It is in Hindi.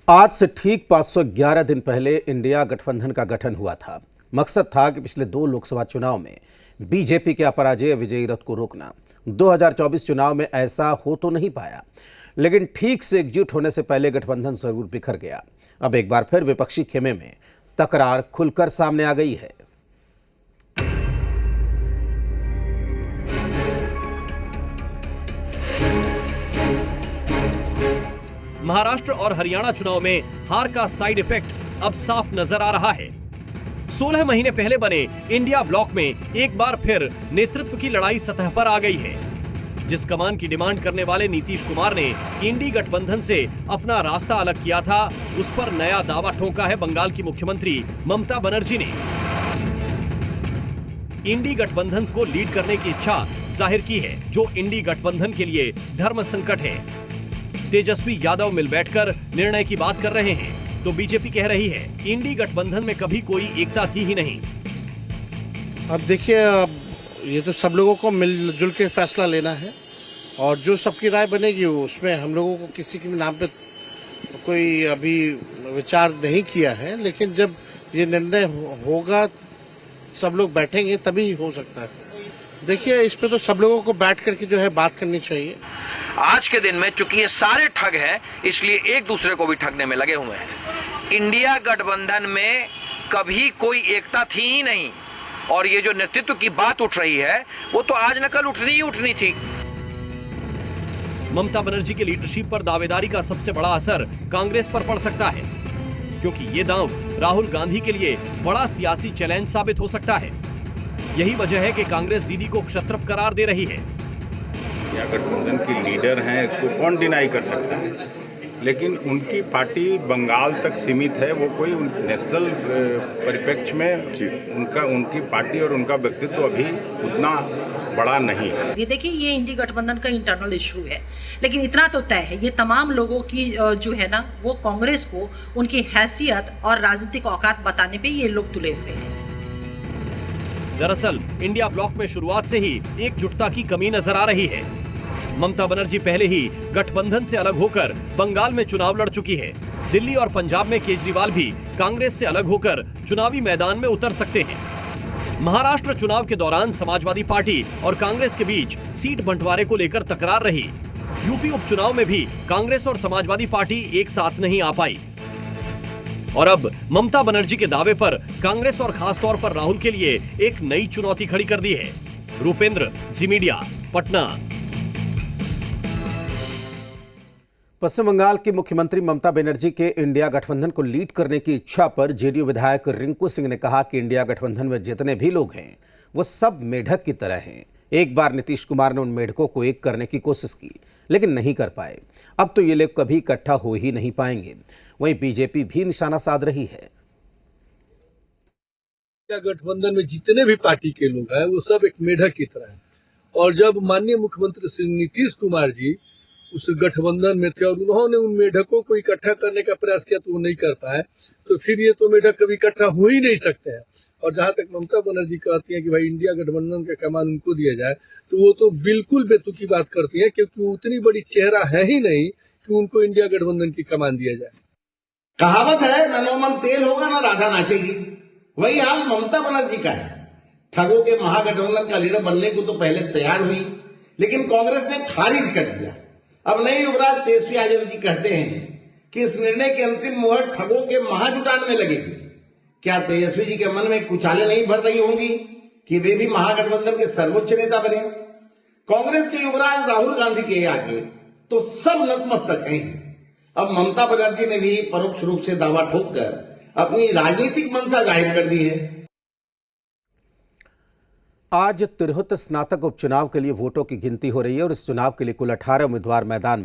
आज से ठीक 511 दिन पहले इंडिया गठबंधन का गठन हुआ था। मकसद था कि पिछले 2 लोकसभा चुनाव में बीजेपी के अपराजेय विजयी रथ को रोकना। 2024 चुनाव में ऐसा हो तो नहीं पाया, लेकिन ठीक से एकजुट होने से पहले गठबंधन जरूर बिखर गया। अब एक बार फिर विपक्षी खेमे में तकरार खुलकर सामने आ गई है। महाराष्ट्र और हरियाणा चुनाव में हार का साइड इफेक्ट अब साफ नजर आ रहा है। 16 महीने पहले बने इंडिया ब्लॉक में एक बार फिर नेतृत्व की लड़ाई सतह पर आ गई है। जिस कमान की डिमांड करने वाले नीतीश कुमार ने इंडी गठबंधन से अपना रास्ता अलग किया था, उस पर नया दावा ठोका है बंगाल की मुख्यमंत्री ममता बनर्जी ने। इंडी गठबंधन को लीड करने की इच्छा जाहिर की है, जो इंडी गठबंधन के लिए धर्म संकट है। तेजस्वी यादव मिल बैठकर निर्णय की बात कर रहे हैं, तो बीजेपी कह रही है इंडी गठबंधन में कभी कोई एकता थी ही नहीं। अब देखिए, ये तो सब लोगों को मिलजुल के फैसला लेना है और जो सबकी राय बनेगी उसमें हम लोगों को किसी के नाम पे कोई अभी विचार नहीं किया है, लेकिन जब ये निर्णय होगा सब लोग बैठेंगे तभी हो सकता है। देखिए, इस पे तो सब लोगों को बैठ करके जो है बात करनी चाहिए। आज के दिन में चूंकि ये सारे ठग हैं, इसलिए एक दूसरे को भी ठगने में लगे हुए हैं। इंडिया गठबंधन में कभी कोई एकता थी ही नहीं और ये जो नेतृत्व की बात उठ रही है वो तो आज न कल उठनी ही उठनी थी। ममता बनर्जी की लीडरशिप पर दावेदारी का सबसे बड़ा असर कांग्रेस पर पड़ सकता है, क्योंकि ये दांव राहुल गांधी के लिए बड़ा सियासी चैलेंज साबित हो सकता है। यही वजह है कि कांग्रेस दीदी को क्षत्रप करार दे रही है। या गठबंधन की लीडर हैं, इसको कौन डिनाई कर सकता है, लेकिन उनकी पार्टी बंगाल तक सीमित है। वो कोई नेशनल परिप्रेक्ष्य में उनकी पार्टी और उनका व्यक्तित्व अभी उतना बड़ा नहीं है। ये देखिए, ये इंडी गठबंधन का इंटरनल इशू है, लेकिन इतना तो तय है, ये तमाम लोगों की जो है ना, वो कांग्रेस को उनकी हैसियत और राजनीतिक औकात बताने पे ये लोग तुले हुए हैं। दरअसल इंडिया ब्लॉक में शुरुआत से ही एकजुटता की कमी नजर आ रही है। ममता बनर्जी पहले ही गठबंधन से अलग होकर बंगाल में चुनाव लड़ चुकी है। दिल्ली और पंजाब में केजरीवाल भी कांग्रेस से अलग होकर चुनावी मैदान में उतर सकते हैं। महाराष्ट्र चुनाव के दौरान समाजवादी पार्टी और कांग्रेस के बीच सीट बंटवारे को लेकर तकरार रही। यूपी उपचुनाव में भी कांग्रेस और समाजवादी पार्टी एक साथ नहीं आ पाई। और अब ममता बनर्जी के दावे पर कांग्रेस और खासतौर पर राहुल के लिए एक नई चुनौती खड़ी कर दी है। रूपेंद्र, जी मीडिया, पटना। पश्चिम बंगाल की मुख्यमंत्री ममता बनर्जी के इंडिया गठबंधन को लीड करने की इच्छा पर जेडीयू विधायक रिंकू सिंह ने कहा कि इंडिया गठबंधन में जितने भी लोग हैं वो सब मेढक की तरह हैं। एक बार नीतीश कुमार ने उन मेढकों को एक करने की कोशिश की, लेकिन नहीं कर पाए। अब तो ये लोग कभी इकट्ठा हो ही नहीं पाएंगे। वहीं बीजेपी भी निशाना साध रही है। इंडिया गठबंधन में जितने भी पार्टी के लोग हैं वो सब एक मेढक की तरह हैं, और जब माननीय मुख्यमंत्री श्री नीतीश कुमार जी उस गठबंधन में थे और उन्होंने उन मेढकों को इकट्ठा करने का प्रयास किया तो वो नहीं कर पाए, तो फिर ये तो मेढक कभी इकट्ठा हो ही नहीं सकते हैं। और जहां तक ममता बनर्जी कहती हैं कि भाई इंडिया गठबंधन का कमान उनको दिया जाए, तो वो तो बिल्कुल बेतुकी बात करती हैं, क्योंकि वो उतनी बड़ी चेहरा है ही नहीं कि उनको इंडिया गठबंधन की कमान दिया जाए। कहावत है, न नोमन तेल होगा ना राधा नाचेगी। वही हाल ममता बनर्जी का है। ठगों के महागठबंधन का लीडर बनने को तो पहले तैयार हुई, लेकिन कांग्रेस ने खारिज कर दिया। अब नए युवराज तेजस्वी यादव जी कहते हैं कि इस निर्णय की अंतिम मुहर ठगों के महाजुटान में लगेगी। क्या तेजस्वी जी के मन में कुचाले नहीं भर रही होंगी कि वे भी महागठबंधन के सर्वोच्च नेता बने? कांग्रेस के युवराज राहुल गांधी के आगे तो सब नतमस्तक हैं। अब ममता बनर्जी ने भी परोक्ष रूप से दावा ठोककर अपनी राजनीतिक मंशा जाहिर कर दी है। आज तिरहुत स्नातक उपचुनाव के लिए वोटों की गिनती हो रही है और इस चुनाव के लिए कुल 18 उम्मीदवार मैदान